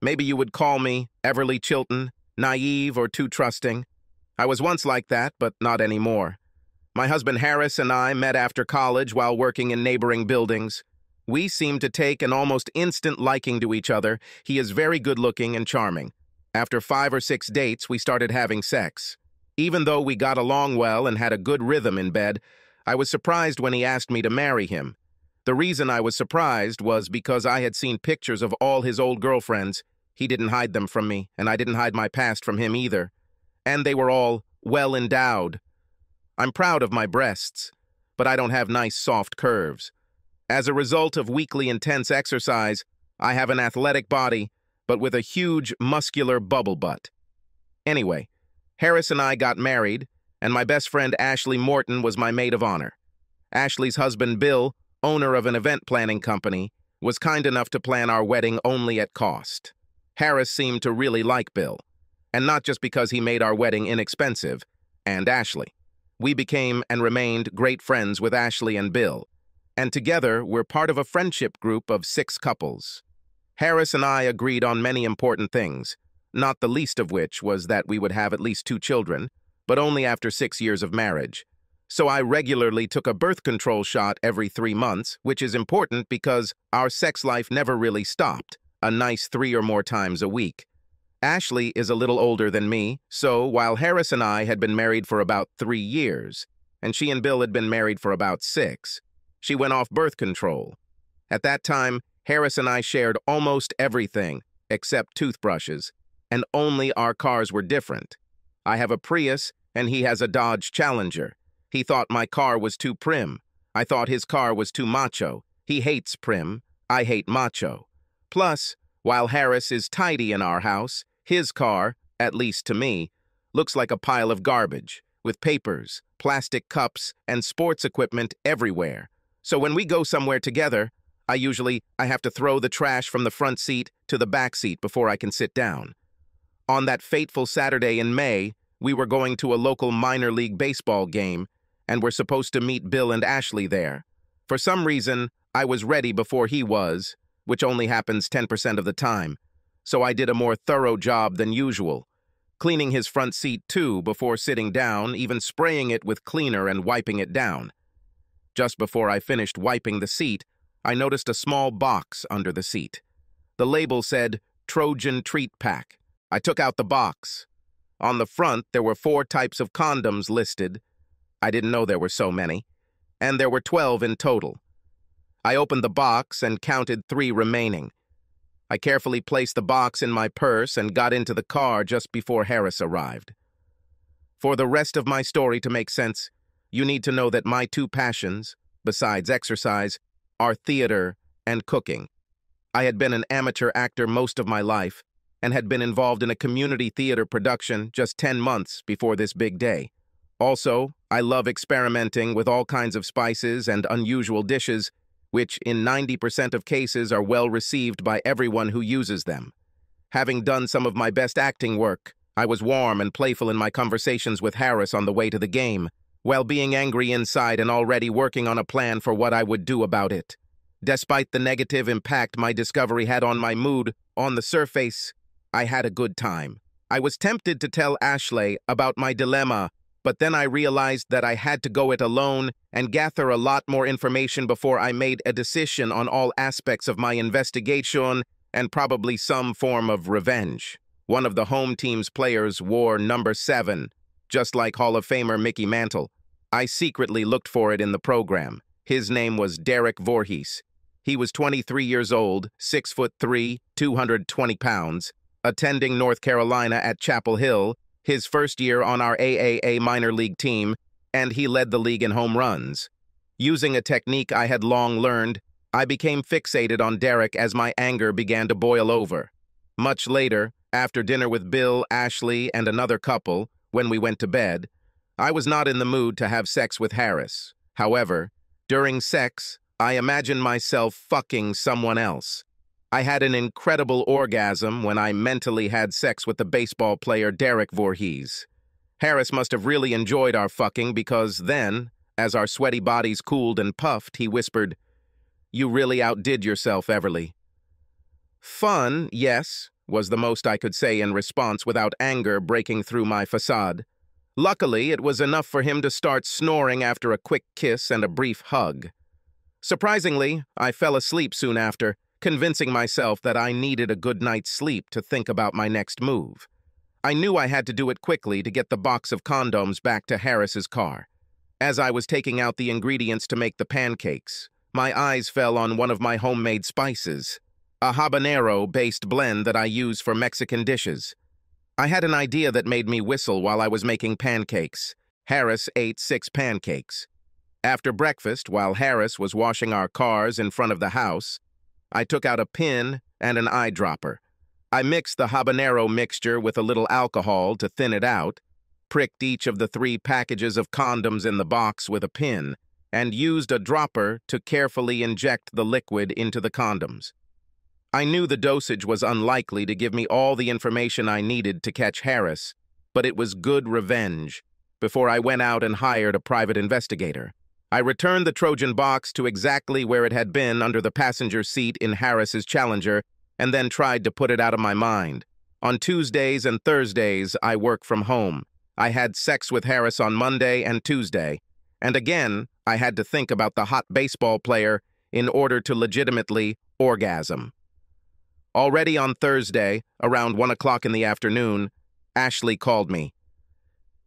Maybe you would call me Everly Chilton, naive or too trusting. I was once like that, but not anymore. My husband Harris and I met after college while working in neighboring buildings. We seemed to take an almost instant liking to each other. He is very good-looking and charming. After 5 or 6 dates, we started having sex. Even though we got along well and had a good rhythm in bed, I was surprised when he asked me to marry him. The reason I was surprised was because I had seen pictures of all his old girlfriends. He didn't hide them from me, and I didn't hide my past from him either. And they were all well endowed. I'm proud of my breasts, but I don't have nice soft curves. As a result of weekly intense exercise, I have an athletic body, but with a huge muscular bubble butt. Anyway, Harris and I got married, and my best friend Ashley Morton was my maid of honor. Ashley's husband Bill, owner of an event planning company, was kind enough to plan our wedding only at cost. Harris seemed to really like Bill, and not just because he made our wedding inexpensive, and Ashley. We became and remained great friends with Ashley and Bill, and together we're part of a friendship group of 6 couples. Harris and I agreed on many important things, not the least of which was that we would have at least 2 children, but only after 6 years of marriage. So I regularly took a birth control shot every 3 months, which is important because our sex life never really stopped, a nice 3 or more times a week. Ashley is a little older than me, so while Harris and I had been married for about 3 years, and she and Bill had been married for about 6, she went off birth control. At that time, Harris and I shared almost everything except toothbrushes, and only our cars were different. I have a Prius, and he has a Dodge Challenger. He thought my car was too prim. I thought his car was too macho. He hates prim. I hate macho. Plus, while Harris is tidy in our house, his car, at least to me, looks like a pile of garbage, with papers, plastic cups, and sports equipment everywhere. So when we go somewhere together, I have to throw the trash from the front seat to the back seat before I can sit down. On that fateful Saturday in May, we were going to a local minor league baseball game, and were supposed to meet Bill and Ashley there. For some reason, I was ready before he was, which only happens 10% of the time, so I did a more thorough job than usual, cleaning his front seat too before sitting down, even spraying it with cleaner and wiping it down. Just before I finished wiping the seat, I noticed a small box under the seat. The label said, Trojan Treat Pack. I took out the box. On the front, there were 4 types of condoms listed. I didn't know there were so many, and there were 12 in total. I opened the box and counted 3 remaining. I carefully placed the box in my purse and got into the car just before Harris arrived. For the rest of my story to make sense, you need to know that my 2 passions, besides exercise, are theater and cooking. I had been an amateur actor most of my life and had been involved in a community theater production just 10 months before this big day. Also, I love experimenting with all kinds of spices and unusual dishes, which in 90% of cases are well received by everyone who uses them. Having done some of my best acting work, I was warm and playful in my conversations with Harris on the way to the game, while being angry inside and already working on a plan for what I would do about it. Despite the negative impact my discovery had on my mood, on the surface, I had a good time. I was tempted to tell Ashley about my dilemma, but then I realized that I had to go it alone and gather a lot more information before I made a decision on all aspects of my investigation and probably some form of revenge. One of the home team's players wore number 7, just like Hall of Famer Mickey Mantle. I secretly looked for it in the program. His name was Derek Voorhees. He was 23 years old, 6'3", 220 pounds, attending North Carolina at Chapel Hill, his first year on our AAA minor league team, and he led the league in home runs. Using a technique I had long learned, I became fixated on Derek as my anger began to boil over. Much later, after dinner with Bill, Ashley, and another couple, when we went to bed, I was not in the mood to have sex with Harris. However, during sex, I imagined myself fucking someone else. I had an incredible orgasm when I mentally had sex with the baseball player Derek Voorhees. Harris must have really enjoyed our fucking because then, as our sweaty bodies cooled and puffed, he whispered, "You really outdid yourself, Everly." Fun, yes, was the most I could say in response without anger breaking through my facade. Luckily, it was enough for him to start snoring after a quick kiss and a brief hug. Surprisingly, I fell asleep soon after, convincing myself that I needed a good night's sleep to think about my next move. I knew I had to do it quickly to get the box of condoms back to Harris's car. As I was taking out the ingredients to make the pancakes, my eyes fell on one of my homemade spices, a habanero-based blend that I use for Mexican dishes. I had an idea that made me whistle while I was making pancakes. Harris ate 6 pancakes. After breakfast, while Harris was washing our cars in front of the house, I took out a pin and an eyedropper. I mixed the habanero mixture with a little alcohol to thin it out, pricked each of the 3 packages of condoms in the box with a pin, and used a dropper to carefully inject the liquid into the condoms. I knew the dosage was unlikely to give me all the information I needed to catch Harris, but it was good revenge. Before I went out and hired a private investigator, I returned the Trojan box to exactly where it had been under the passenger seat in Harris's Challenger, and then tried to put it out of my mind. On Tuesdays and Thursdays, I work from home. I had sex with Harris on Monday and Tuesday, and again, I had to think about the hot baseball player in order to legitimately orgasm. Already on Thursday, around 1 o'clock in the afternoon, Ashley called me.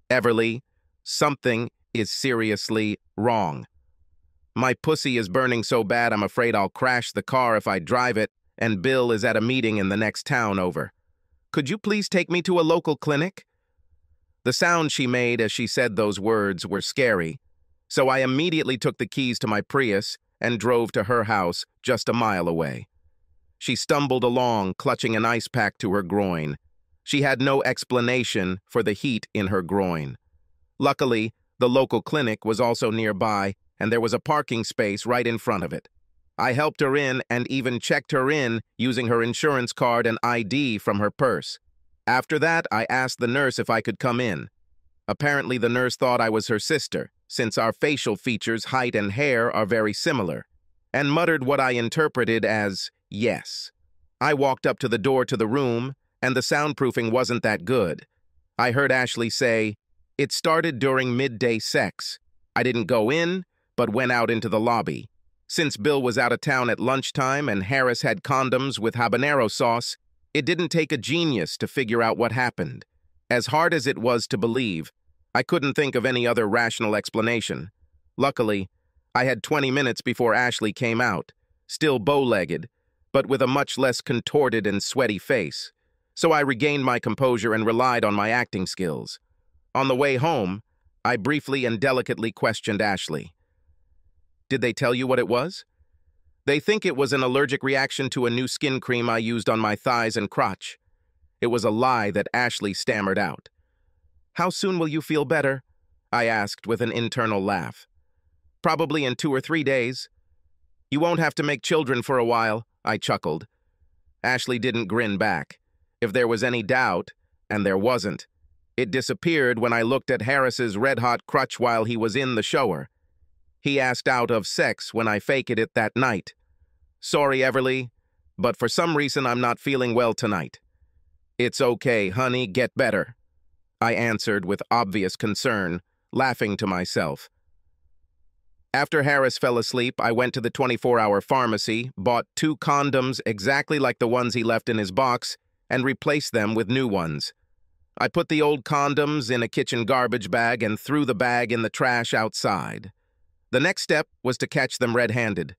"Everly, something is seriously wrong. My pussy is burning so bad I'm afraid I'll crash the car if I drive it, and Bill is at a meeting in the next town over. Could you please take me to a local clinic?" The sound she made as she said those words were scary, so I immediately took the keys to my Prius and drove to her house just a mile away. She stumbled along, clutching an ice pack to her groin. She had no explanation for the heat in her groin. Luckily, the local clinic was also nearby, and there was a parking space right in front of it. I helped her in and even checked her in using her insurance card and ID from her purse. After that, I asked the nurse if I could come in. Apparently, the nurse thought I was her sister, since our facial features, height, and hair are very similar, and muttered what I interpreted as yes. I walked up to the door to the room, and the soundproofing wasn't that good. I heard Ashley say, "It started during midday sex. I didn't go in, but went out into the lobby. Since Bill was out of town at lunchtime and Harris had condoms with habanero sauce, it didn't take a genius to figure out what happened. As hard as it was to believe, I couldn't think of any other rational explanation. Luckily, I had 20 minutes before Ashley came out, still bow-legged, but with a much less contorted and sweaty face, so I regained my composure and relied on my acting skills. On the way home, I briefly and delicately questioned Ashley. "Did they tell you what it was?" "They think it was an allergic reaction to a new skin cream I used on my thighs and crotch." It was a lie that Ashley stammered out. "How soon will you feel better?" I asked with an internal laugh. "Probably in 2 or 3 days. You won't have to make children for a while," I chuckled. Ashley didn't grin back. If there was any doubt, and there wasn't, it disappeared when I looked at Harris's red-hot crutch while he was in the shower. He asked out of sex when I faked it that night. "Sorry, Everly, but for some reason I'm not feeling well tonight." "It's okay, honey, get better," I answered with obvious concern, laughing to myself. After Harris fell asleep, I went to the 24-hour pharmacy, bought 2 condoms exactly like the ones he left in his box, and replaced them with new ones. I put the old condoms in a kitchen garbage bag and threw the bag in the trash outside. The next step was to catch them red-handed.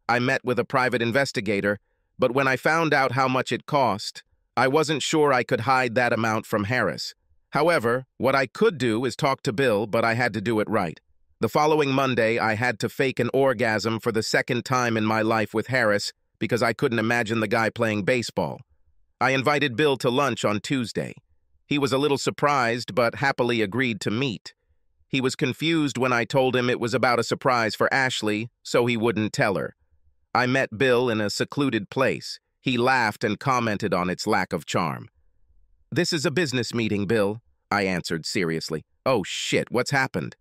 I met with a private investigator, but when I found out how much it cost, I wasn't sure I could hide that amount from Harris. However, what I could do is talk to Bill, but I had to do it right. The following Monday, I had to fake an orgasm for the 2nd time in my life with Harris because I couldn't imagine the guy playing baseball. I invited Bill to lunch on Tuesday. He was a little surprised, but happily agreed to meet. He was confused when I told him it was about a surprise for Ashley, so he wouldn't tell her. I met Bill in a secluded place. He laughed and commented on its lack of charm. "This is a business meeting, Bill," I answered seriously. "Oh shit, what's happened?"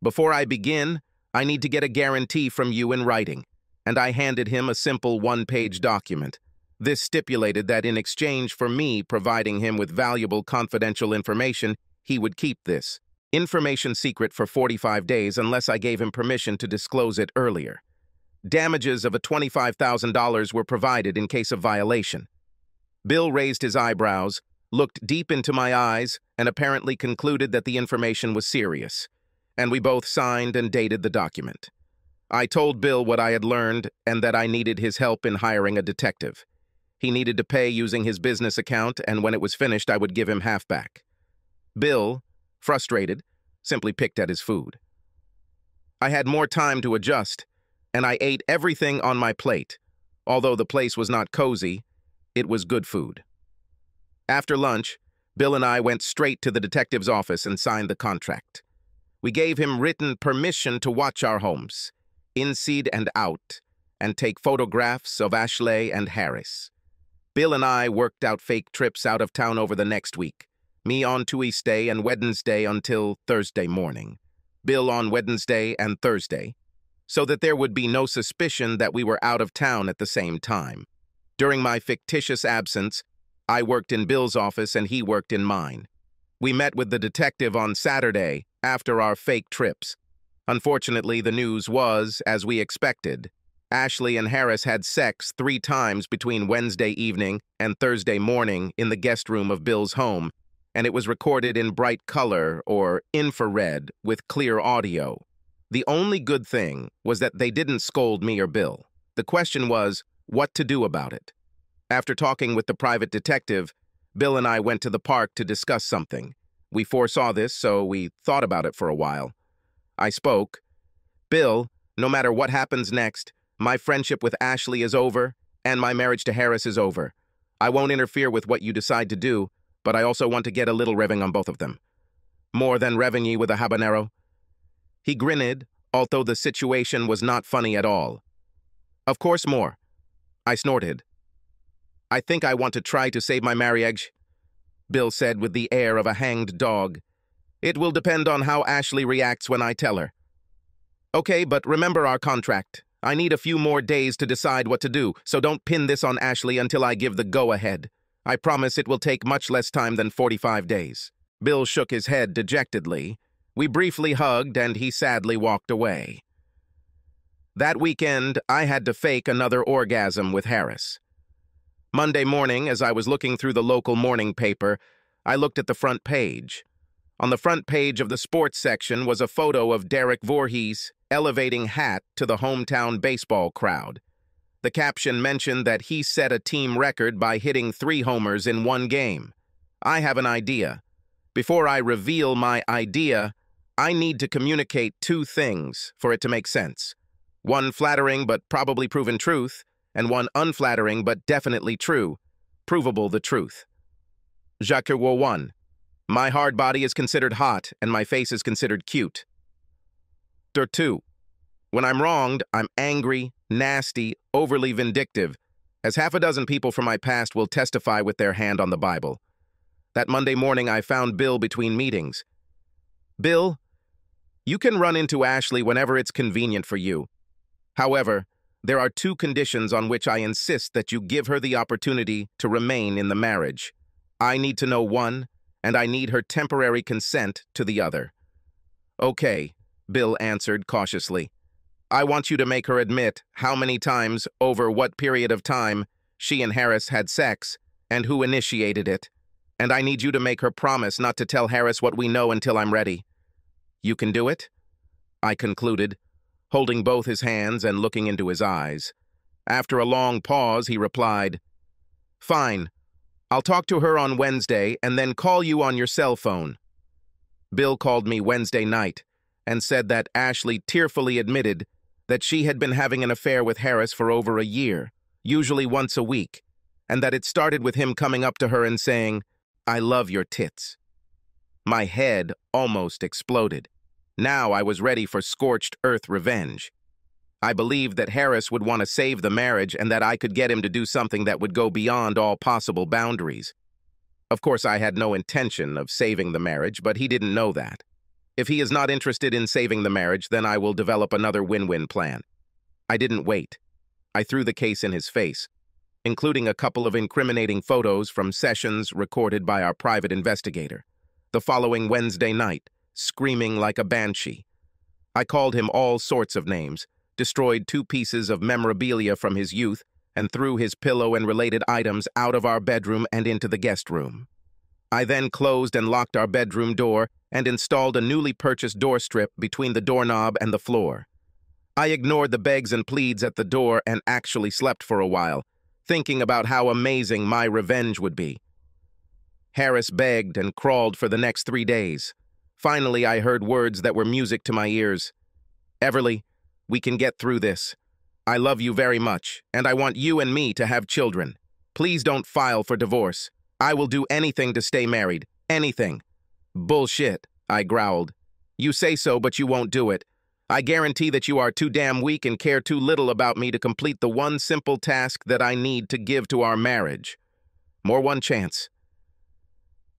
"Before I begin, I need to get a guarantee from you in writing," and I handed him a simple 1-page document. This stipulated that in exchange for me providing him with valuable confidential information, he would keep this information secret for 45 days unless I gave him permission to disclose it earlier. Damages of $25,000 were provided in case of violation. Bill raised his eyebrows, looked deep into my eyes, and apparently concluded that the information was serious, and we both signed and dated the document. I told Bill what I had learned and that I needed his help in hiring a detective. He needed to pay using his business account, and when it was finished, I would give him half back. Bill, frustrated, simply picked at his food. I had more time to adjust, and I ate everything on my plate. Although the place was not cozy, it was good food. After lunch, Bill and I went straight to the detective's office and signed the contract. We gave him written permission to watch our homes, inside and out, and take photographs of Ashley and Harris. Bill and I worked out fake trips out of town over the next week, me on Tuesday and Wednesday until Thursday morning, Bill on Wednesday and Thursday, so that there would be no suspicion that we were out of town at the same time. During my fictitious absence, I worked in Bill's office and he worked in mine. We met with the detective on Saturday after our fake trips. Unfortunately, the news was, as we expected. Ashley and Harris had sex 3 times between Wednesday evening and Thursday morning in the guest room of Bill's home, and it was recorded in bright color or infrared with clear audio. The only good thing was that they didn't scold me or Bill. The question was, what to do about it? After talking with the private detective, Bill and I went to the park to discuss something. We foresaw this, so we thought about it for a while. I spoke. Bill, no matter what happens next, my friendship with Ashley is over, and my marriage to Harris is over. I won't interfere with what you decide to do, but I also want to get a little revving on both of them. More than revving ye with a habanero? He grinned, although the situation was not funny at all. Of course more. I snorted. I think I want to try to save my marriage, Bill said with the air of a hanged dog. It will depend on how Ashley reacts when I tell her. Okay, but remember our contract. I need a few more days to decide what to do, so don't pin this on Ashley until I give the go-ahead. I promise it will take much less time than 45 days. Bill shook his head dejectedly. We briefly hugged, and he sadly walked away. That weekend, I had to fake another orgasm with Harris. Monday morning, as I was looking through the local morning paper, I looked at the front page. On the front page of the sports section was a photo of Derek Voorhees elevating hat to the hometown baseball crowd. The caption mentioned that he set a team record by hitting 3 homers in one game. I have an idea. Before I reveal my idea, I need to communicate 2 things for it to make sense. One flattering but probably proven truth, and one unflattering but definitely true, provable the truth. Jacques 1. My hard body is considered hot, and my face is considered cute. 2. When I'm wronged, I'm angry, nasty, overly vindictive, as half a dozen people from my past will testify with their hand on the Bible. That Monday morning, I found Bill between meetings. Bill, you can run into Ashley whenever it's convenient for you. However, there are 2 conditions on which I insist that you give her the opportunity to remain in the marriage. I need to know one, and I need her temporary consent to the other. Okay, Bill answered cautiously. I want you to make her admit how many times, over what period of time, she and Harris had sex, and who initiated it. And I need you to make her promise not to tell Harris what we know until I'm ready. You can do it? I concluded, holding both his hands and looking into his eyes. After a long pause, he replied, Fine. I'll talk to her on Wednesday and then call you on your cell phone. Bill called me Wednesday night and said that Ashley tearfully admitted that she had been having an affair with Harris for over a year, usually once a week, and that it started with him coming up to her and saying, I love your tits. My head almost exploded. Now I was ready for scorched earth revenge. I believed that Harris would want to save the marriage and that I could get him to do something that would go beyond all possible boundaries. Of course, I had no intention of saving the marriage, but he didn't know that. If he is not interested in saving the marriage, then I will develop another win-win plan. I didn't wait. I threw the case in his face. including a couple of incriminating photos from sessions recorded by our private investigator. The following Wednesday night, screaming like a banshee. I called him all sorts of names, destroyed 2 pieces of memorabilia from his youth, and threw his pillow and related items out of our bedroom and into the guest room. I then closed and locked our bedroom door and installed a newly purchased door strip between the doorknob and the floor. I ignored the begs and pleads at the door and actually slept for a while, thinking about how amazing my revenge would be. Harris begged and crawled for the next 3 days. Finally, I heard words that were music to my ears. "Everly, we can get through this. I love you very much, and I want you and me to have children. Please don't file for divorce. I will do anything to stay married. Anything." "Bullshit," I growled. "You say so, but you won't do it. I guarantee that you are too damn weak and care too little about me to complete the one simple task that I need to give to our marriage. More one chance."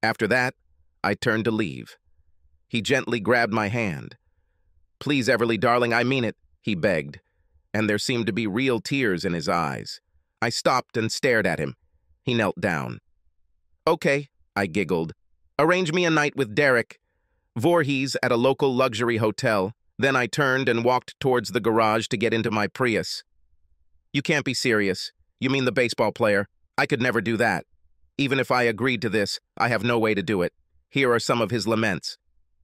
After that, I turned to leave. He gently grabbed my hand. "Please, Everly, darling, I mean it," he begged, and there seemed to be real tears in his eyes. I stopped and stared at him. He knelt down. "Okay," I giggled. "Arrange me a night with Derek Voorhees at a local luxury hotel." Then I turned and walked towards the garage to get into my Prius. "You can't be serious. You mean the baseball player? I could never do that. Even if I agreed to this, I have no way to do it. Here are some of his laments."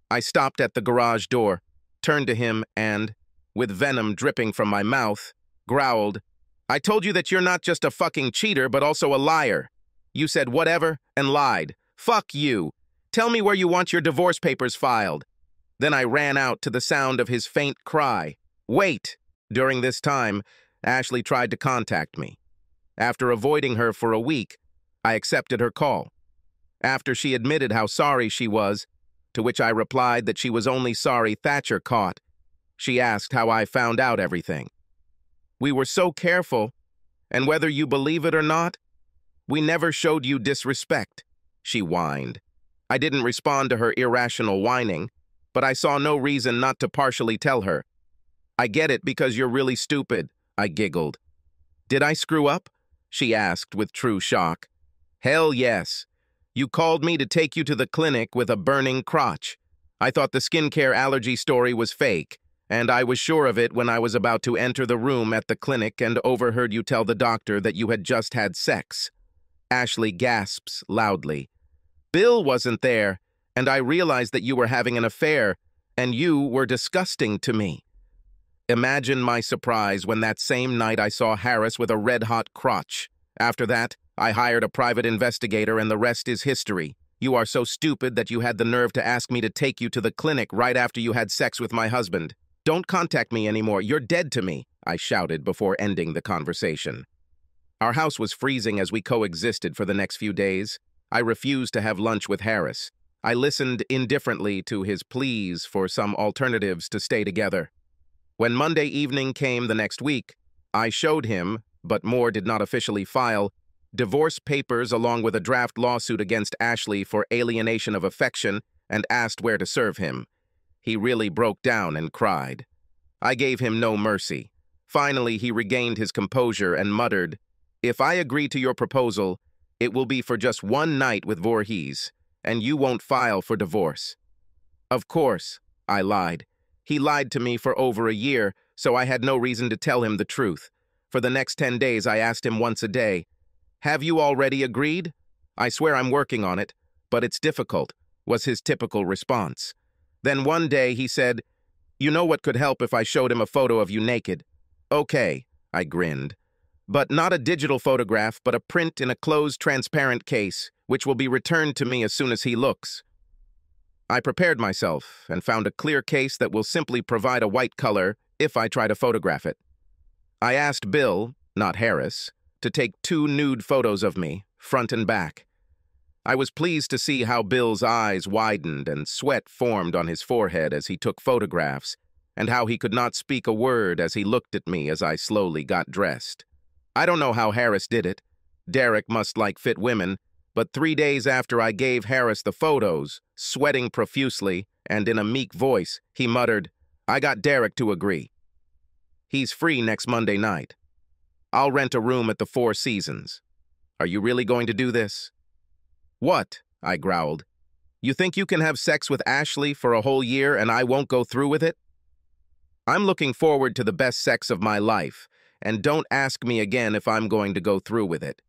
I stopped at the garage door, turned to him and, with venom dripping from my mouth, growled, "I told you that you're not just a fucking cheater, but also a liar. You said whatever and lied. Fuck you. Tell me where you want your divorce papers filed." Then I ran out to the sound of his faint cry, "Wait!" During this time, Ashley tried to contact me. After avoiding her for a week, I accepted her call. After she admitted how sorry she was, to which I replied that she was only sorry Thatcher caught, she asked how I found out everything. "We were so careful, and whether you believe it or not, we never showed you disrespect," she whined. I didn't respond to her irrational whining, but I saw no reason not to partially tell her. "I get it because you're really stupid," I giggled. "Did I screw up?" she asked with true shock. "Hell yes. You called me to take you to the clinic with a burning crotch. I thought the skincare allergy story was fake, and I was sure of it when I was about to enter the room at the clinic and overheard you tell the doctor that you had just had sex." Ashley gasps loudly. "Bill wasn't there, and I realized that you were having an affair, and you were disgusting to me." Imagine my surprise when that same night I saw Harris with a red-hot crotch. After that, I hired a private investigator, and the rest is history. You are so stupid that you had the nerve to ask me to take you to the clinic right after you had sex with my husband. "Don't contact me anymore. You're dead to me," I shouted before ending the conversation. Our house was freezing as we coexisted for the next few days. I refused to have lunch with Harris. I listened indifferently to his pleas for some alternatives to stay together. When Monday evening came the next week, I showed him, but Moore did not officially file, divorce papers along with a draft lawsuit against Ashley for alienation of affection and asked where to serve him. He really broke down and cried. I gave him no mercy. Finally, he regained his composure and muttered, "If I agree to your proposal, it will be for just one night with Voorhees, and you won't file for divorce." Of course, I lied. He lied to me for over a year, so I had no reason to tell him the truth. For the next 10 days, I asked him once a day, "Have you already agreed?" "I swear I'm working on it, but it's difficult," was his typical response. Then one day he said, "You know what could help if I showed him a photo of you naked?" "Okay," I grinned. "But not a digital photograph, but a print in a closed, transparent case, which will be returned to me as soon as he looks." I prepared myself and found a clear case that will simply provide a white color if I try to photograph it. I asked Bill, not Harris, to take 2 nude photos of me, front and back. I was pleased to see how Bill's eyes widened and sweat formed on his forehead as he took photographs, and how he could not speak a word as he looked at me as I slowly got dressed. I don't know how Harris did it. Derek must like fit women, but 3 days after I gave Harris the photos, sweating profusely and in a meek voice, he muttered, "I got Derek to agree. He's free next Monday night." I'll rent a room at the Four Seasons. Are you really going to do this? What? I growled. You think you can have sex with Ashley for a whole year and I won't go through with it? I'm looking forward to the best sex of my life, and don't ask me again if I'm going to go through with it.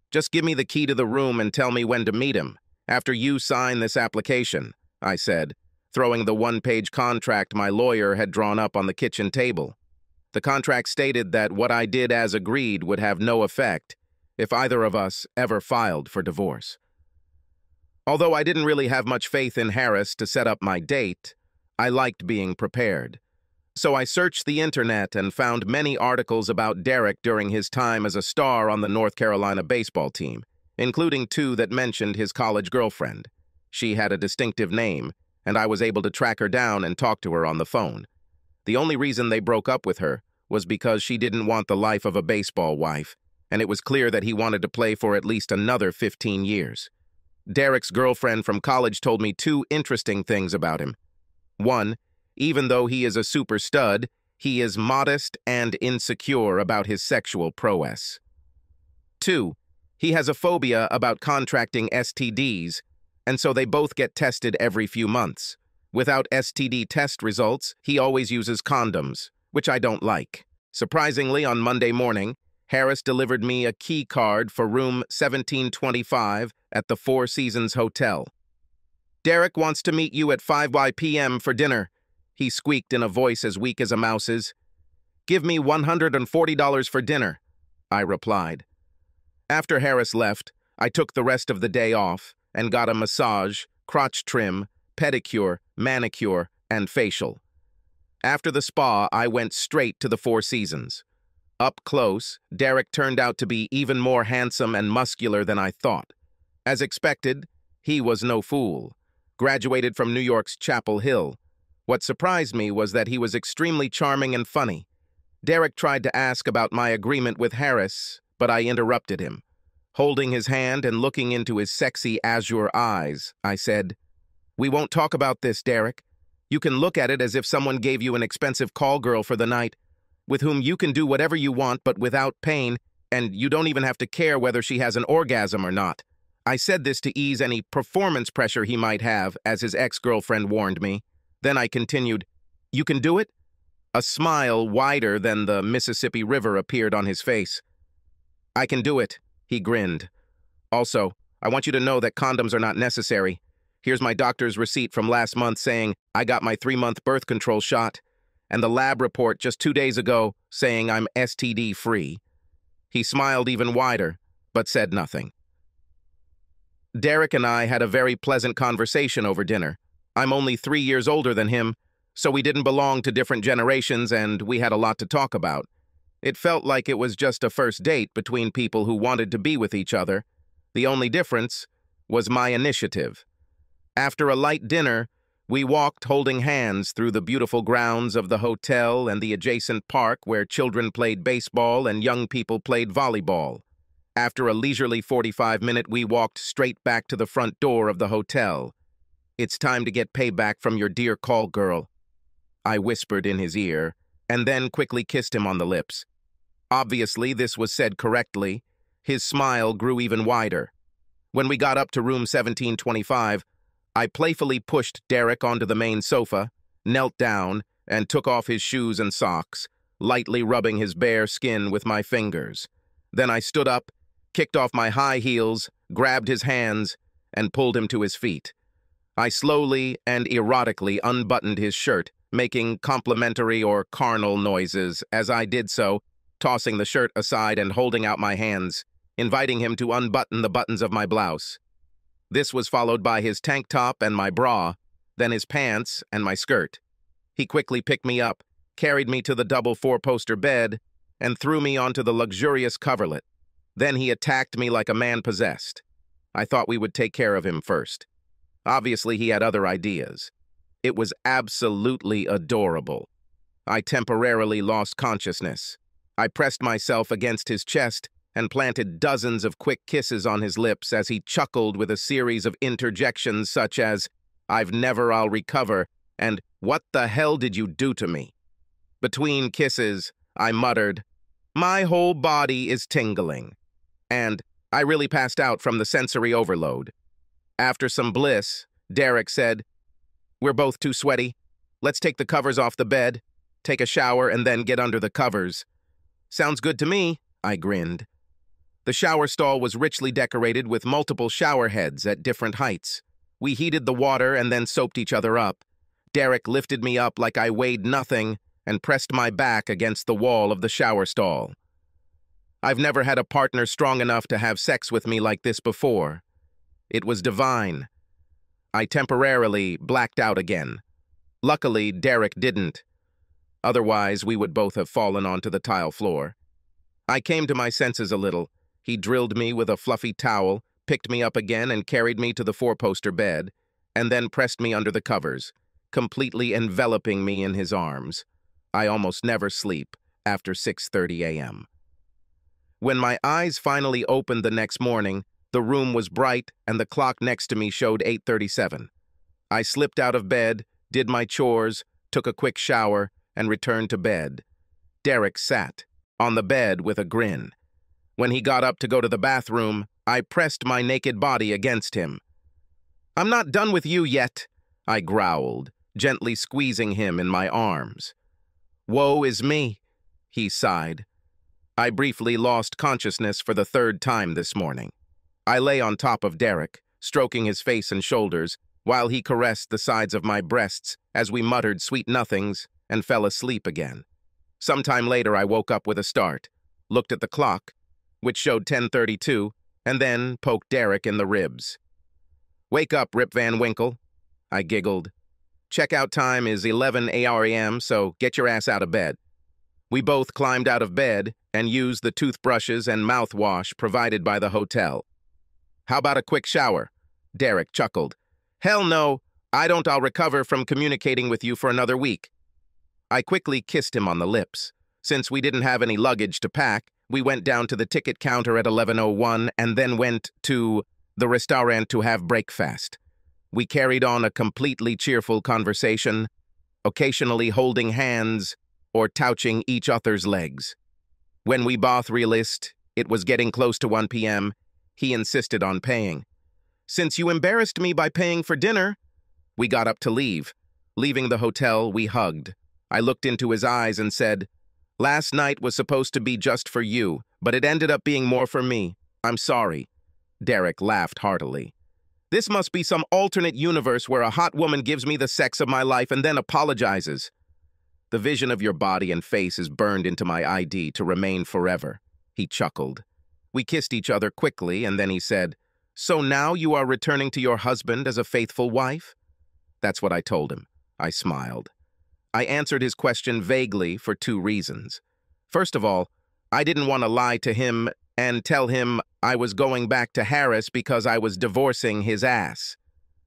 Just give me the key to the room and tell me when to meet him, after you sign this application, I said, throwing the one-page contract my lawyer had drawn up on the kitchen table. The contract stated that what I did as agreed would have no effect if either of us ever filed for divorce. Although I didn't really have much faith in Harris to set up my date, I liked being prepared. So I searched the internet and found many articles about Derek during his time as a star on the North Carolina baseball team, including 2 that mentioned his college girlfriend. She had a distinctive name, and I was able to track her down and talk to her on the phone. The only reason they broke up with her was because she didn't want the life of a baseball wife, and it was clear that he wanted to play for at least another 15 years. Derek's girlfriend from college told me 2 interesting things about him. 1, even though he is a super stud, he is modest and insecure about his sexual prowess. 2, he has a phobia about contracting STDs, and so they both get tested every few months. Without STD test results, he always uses condoms, which I don't like. Surprisingly, on Monday morning, Harris delivered me a key card for room 1725 at the Four Seasons Hotel. Derek wants to meet you at 5 p.m. for dinner, he squeaked in a voice as weak as a mouse's. Give me $140 for dinner, I replied. After Harris left, I took the rest of the day off and got a massage, crotch trim, pedicure, manicure, and facial. After the spa, I went straight to the Four Seasons. Up close, Derek turned out to be even more handsome and muscular than I thought. As expected, he was no fool. Graduated from New York's Chapel Hill. What surprised me was that he was extremely charming and funny. Derek tried to ask about my agreement with Harris, but I interrupted him. Holding his hand and looking into his sexy azure eyes, I said, "We won't talk about this, Derek. You can look at it as if someone gave you an expensive call girl for the night, with whom you can do whatever you want but without pain, and you don't even have to care whether she has an orgasm or not." I said this to ease any performance pressure he might have, as his ex-girlfriend warned me. Then I continued, "You can do it?" A smile wider than the Mississippi River appeared on his face. "I can do it," he grinned. "Also, I want you to know that condoms are not necessary. Here's my doctor's receipt from last month saying I got my 3-month birth control shot, and the lab report just 2 days ago saying I'm STD-free. He smiled even wider, but said nothing. Derek and I had a very pleasant conversation over dinner. I'm only 3 years older than him, so we didn't belong to different generations and we had a lot to talk about. It felt like it was just a first date between people who wanted to be with each other. The only difference was my initiative. After a light dinner, we walked holding hands through the beautiful grounds of the hotel and the adjacent park where children played baseball and young people played volleyball. After a leisurely 45-minute, we walked straight back to the front door of the hotel. "It's time to get payback from your dear call girl," I whispered in his ear, and then quickly kissed him on the lips. Obviously, this was said correctly. His smile grew even wider. When we got up to room 1725, I playfully pushed Derek onto the main sofa, knelt down, and took off his shoes and socks, lightly rubbing his bare skin with my fingers. Then I stood up, kicked off my high heels, grabbed his hands, and pulled him to his feet. I slowly and erotically unbuttoned his shirt, making complimentary or carnal noises as I did so, tossing the shirt aside and holding out my hands, inviting him to unbutton the buttons of my blouse. This was followed by his tank top and my bra, then his pants and my skirt. He quickly picked me up, carried me to the double four-poster bed, and threw me onto the luxurious coverlet. Then he attacked me like a man possessed. I thought we would take care of him first. Obviously, he had other ideas. It was absolutely adorable. I temporarily lost consciousness. I pressed myself against his chest and planted dozens of quick kisses on his lips as he chuckled with a series of interjections such as, "I've never, I'll recover," and "What the hell did you do to me?" Between kisses, I muttered, My whole body is tingling. And I really passed out from the sensory overload. After some bliss, Derek said, "We're both too sweaty. Let's take the covers off the bed, take a shower, and then get under the covers." "Sounds good to me," I grinned. The shower stall was richly decorated with multiple shower heads at different heights. We heated the water and then soaped each other up. Derek lifted me up like I weighed nothing and pressed my back against the wall of the shower stall. I've never had a partner strong enough to have sex with me like this before. It was divine. I temporarily blacked out again. Luckily, Derek didn't. Otherwise, we would both have fallen onto the tile floor. I came to my senses a little. He drilled me with a fluffy towel, picked me up again and carried me to the four-poster bed, and then pressed me under the covers, completely enveloping me in his arms. I almost never sleep after 6:30 a.m. When my eyes finally opened the next morning, the room was bright and the clock next to me showed 8:37. I slipped out of bed, did my chores, took a quick shower, and returned to bed. Derek sat on the bed with a grin. When he got up to go to the bathroom, I pressed my naked body against him. "I'm not done with you yet," I growled, gently squeezing him in my arms. "Woe is me," he sighed. I briefly lost consciousness for the third time this morning. I lay on top of Derek, stroking his face and shoulders, while he caressed the sides of my breasts as we muttered sweet nothings and fell asleep again. Sometime later, I woke up with a start, looked at the clock, which showed 10:32, and then poked Derek in the ribs. "Wake up, Rip Van Winkle," I giggled. "Checkout time is 11 a.m., so get your ass out of bed." We both climbed out of bed and used the toothbrushes and mouthwash provided by the hotel. "How about a quick shower?" Derek chuckled. "Hell no, I don't. I'll recover from communicating with you for another week." I quickly kissed him on the lips. Since we didn't have any luggage to pack, we went down to the ticket counter at 11:01 and then went to the restaurant to have breakfast. We carried on a completely cheerful conversation, occasionally holding hands or touching each other's legs. When we both realized it was getting close to 1 p.m., he insisted on paying. "Since you embarrassed me by paying for dinner," we got up to leave. Leaving the hotel, we hugged. I looked into his eyes and said, "Last night was supposed to be just for you, but it ended up being more for me. I'm sorry." Derek laughed heartily. "This must be some alternate universe where a hot woman gives me the sex of my life and then apologizes." "The vision of your body and face is burned into my ID to remain forever," he chuckled. We kissed each other quickly, and then he said, "So now you are returning to your husband as a faithful wife?" That's what I told him. I smiled. I answered his question vaguely for two reasons. First of all, I didn't want to lie to him and tell him I was going back to Harris because I was divorcing his ass.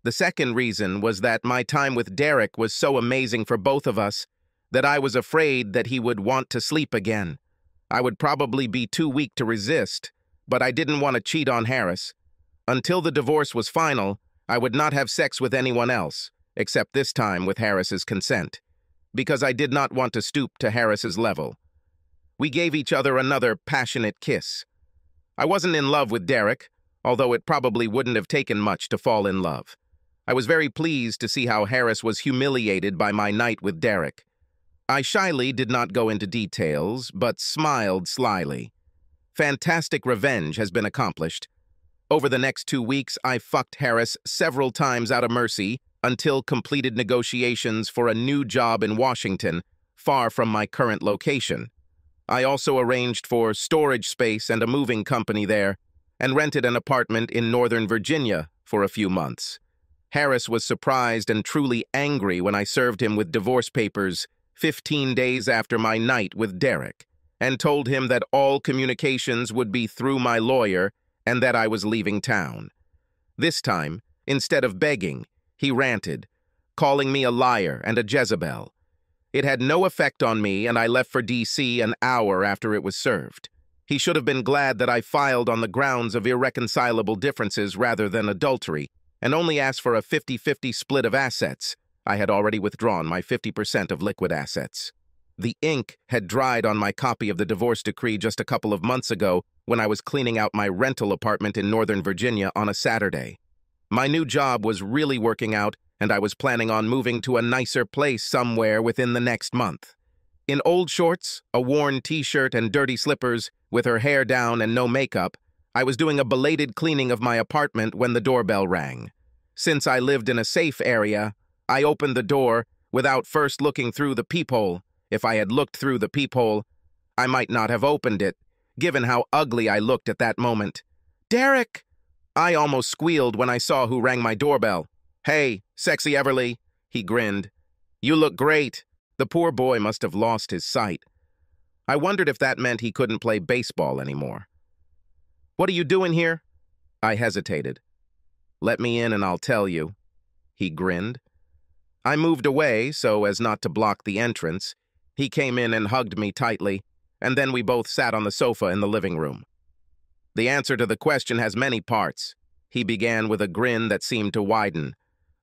The second reason was that my time with Derek was so amazing for both of us that I was afraid that he would want to sleep again. I would probably be too weak to resist, but I didn't want to cheat on Harris. Until the divorce was final, I would not have sex with anyone else, except this time with Harris's consent, because I did not want to stoop to Harris's level. We gave each other another passionate kiss. I wasn't in love with Derek, although it probably wouldn't have taken much to fall in love. I was very pleased to see how Harris was humiliated by my night with Derek. I shyly did not go into details, but smiled slyly. Fantastic revenge has been accomplished. Over the next 2 weeks, I fucked Harris several times out of mercy until completed negotiations for a new job in Washington, far from my current location. I also arranged for storage space and a moving company there, and rented an apartment in Northern Virginia for a few months. Harris was surprised and truly angry when I served him with divorce papers 15 days after my night with Derek, and told him that all communications would be through my lawyer and that I was leaving town. This time, instead of begging, he ranted, calling me a liar and a Jezebel. It had no effect on me, and I left for D.C. an hour after it was served. He should have been glad that I filed on the grounds of irreconcilable differences rather than adultery, and only asked for a 50-50 split of assets. I had already withdrawn my 50% of liquid assets. The ink had dried on my copy of the divorce decree just a couple of months ago when I was cleaning out my rental apartment in Northern Virginia on a Saturday. My new job was really working out, and I was planning on moving to a nicer place somewhere within the next month. In old shorts, a worn t-shirt, and dirty slippers, with her hair down and no makeup, I was doing a belated cleaning of my apartment when the doorbell rang. Since I lived in a safe area, I opened the door without first looking through the peephole. If I had looked through the peephole, I might not have opened it, given how ugly I looked at that moment. "Derek!" I almost squealed when I saw who rang my doorbell. "Hey, sexy Everly," he grinned. "You look great." The poor boy must have lost his sight. I wondered if that meant he couldn't play baseball anymore. "What are you doing here?" I hesitated. "Let me in and I'll tell you." He grinned. I moved away so as not to block the entrance. He came in and hugged me tightly, and then we both sat on the sofa in the living room. "The answer to the question has many parts," he began with a grin that seemed to widen.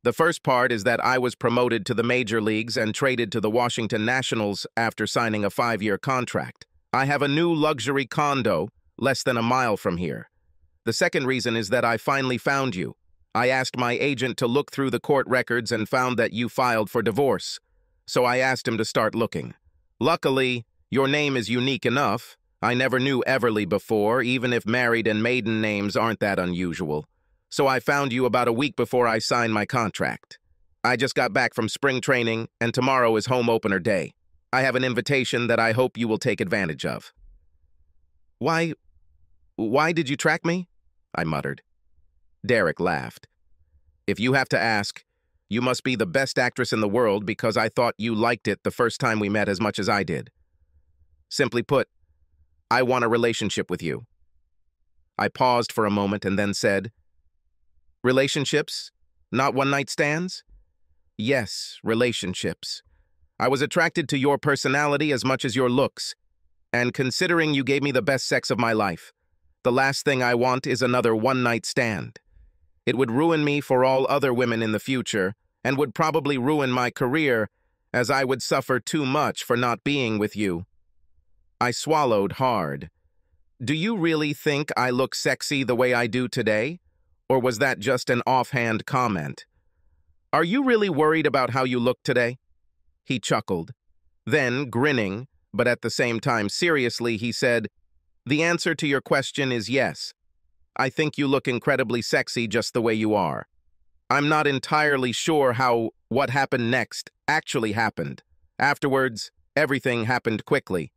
"The first part is that I was promoted to the major leagues and traded to the Washington Nationals after signing a 5-year contract. I have a new luxury condo less than a mile from here. The second reason is that I finally found you. I asked my agent to look through the court records and found that you filed for divorce. So I asked him to start looking. Luckily, your name is unique enough. I never knew Everly before, even if married and maiden names aren't that unusual. So I found you about a week before I signed my contract. I just got back from spring training, and tomorrow is home opener day. I have an invitation that I hope you will take advantage of." Why did you track me?" I muttered. Derek laughed. "If you have to ask, you must be the best actress in the world because I thought you liked it the first time we met as much as I did. Simply put, I want a relationship with you." I paused for a moment and then said, "Relationships? Not one-night stands?" "Yes, relationships. I was attracted to your personality as much as your looks, and considering you gave me the best sex of my life, the last thing I want is another one-night stand. It would ruin me for all other women in the future, and would probably ruin my career, as I would suffer too much for not being with you." I swallowed hard. "Do you really think I look sexy the way I do today? Or was that just an offhand comment? Are you really worried about how you look today?" He chuckled. Then, grinning, but at the same time seriously, he said, "The answer to your question is yes. I think you look incredibly sexy just the way you are. I'm not entirely sure how what happened next actually happened. Afterwards, everything happened quickly.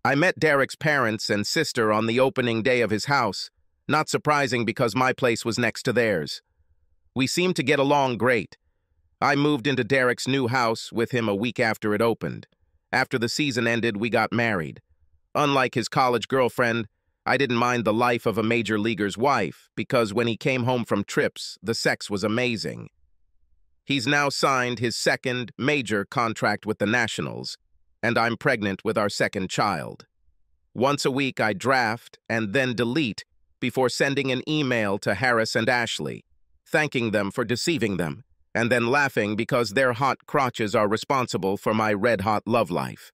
I met Derek's parents and sister on the opening day of his house, not surprising because my place was next to theirs. We seemed to get along great. I moved into Derek's new house with him a week after it opened. After the season ended, we got married. Unlike his college girlfriend, I didn't mind the life of a major leaguer's wife because when he came home from trips, the sex was amazing. He's now signed his second major contract with the Nationals, and I'm pregnant with our second child. Once a week, I draft and then delete before sending an email to Harris and Ashley, thanking them for deceiving them, and then laughing because their hot crotches are responsible for my red-hot love life.